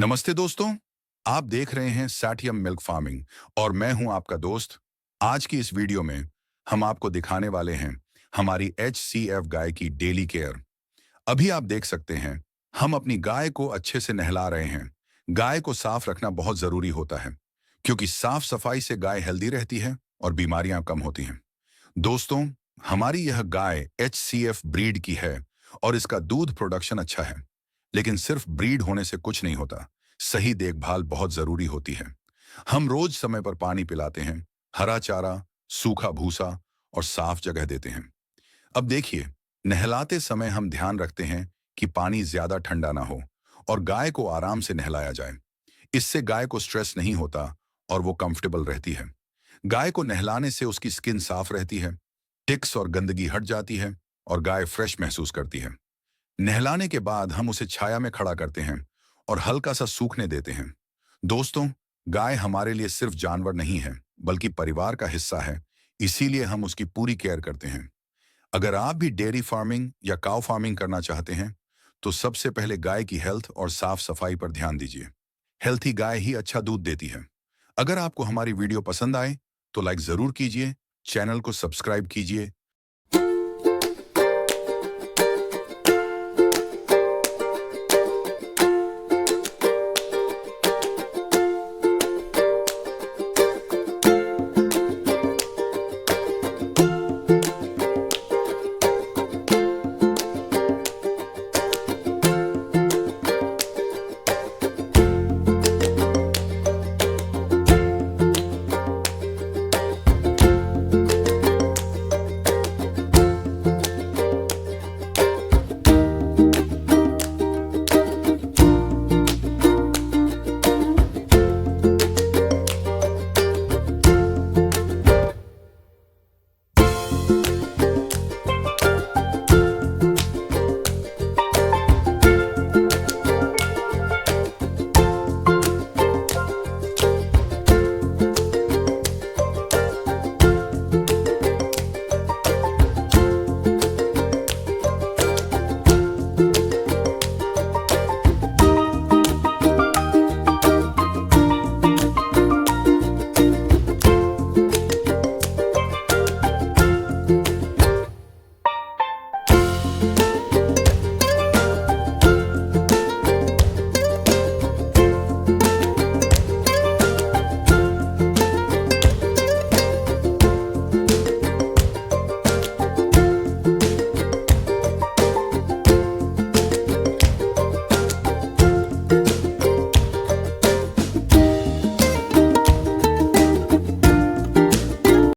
नमस्ते दोस्तों। आप देख रहे हैं सैटियम मिल्क फार्मिंग और मैं हूं आपका दोस्त। आज की इस वीडियो में हम आपको दिखाने वाले हैं हमारी HCF गाय की डेली केयर। अभी आप देख सकते हैं हम अपनी गाय को अच्छे से नहला रहे हैं। गाय को साफ रखना बहुत जरूरी होता है क्योंकि साफ सफाई से गाय हेल्दी रहती है और बीमारियां कम होती हैं। दोस्तों, हमारी यह गाय HCF ब्रीड की है और इसका दूध प्रोडक्शन अच्छा है। लेकिन सिर्फ ब्रीड होने से कुछ नहीं होता, सही देखभाल बहुत जरूरी होती है। हम रोज समय पर पानी पिलाते हैं, हरा चारा, सूखा भूसा और साफ जगह देते हैं। अब देखिए, नहलाते समय हम ध्यान रखते हैं कि पानी ज्यादा ठंडा ना हो और गाय को आराम से नहलाया जाए। इससे गाय को स्ट्रेस नहीं होता और वो कंफर्टेबल रहती है। गाय को नहलाने से उसकी स्किन साफ रहती है, टिक्स और गंदगी हट जाती है और गाय फ्रेश महसूस करती है। नहलाने के बाद हम उसे छाया में खड़ा करते हैं और हल्का सा सूखने देते हैं। दोस्तों, गाय हमारे लिए सिर्फ जानवर नहीं है, बल्कि परिवार का हिस्सा है। इसीलिए हम उसकी पूरी केयर करते हैं। अगर आप भी डेयरी फार्मिंग या काउ फार्मिंग करना चाहते हैं, तो सबसे पहले गाय की हेल्थ और साफ सफाई पर ध्यान दीजिए। हेल्थी गाय ही अच्छा दूध देती है। अगर आपको हमारी वीडियो पसंद आए, तो लाइक जरूर कीजिए, चैनल को सब्सक्राइब कीजिए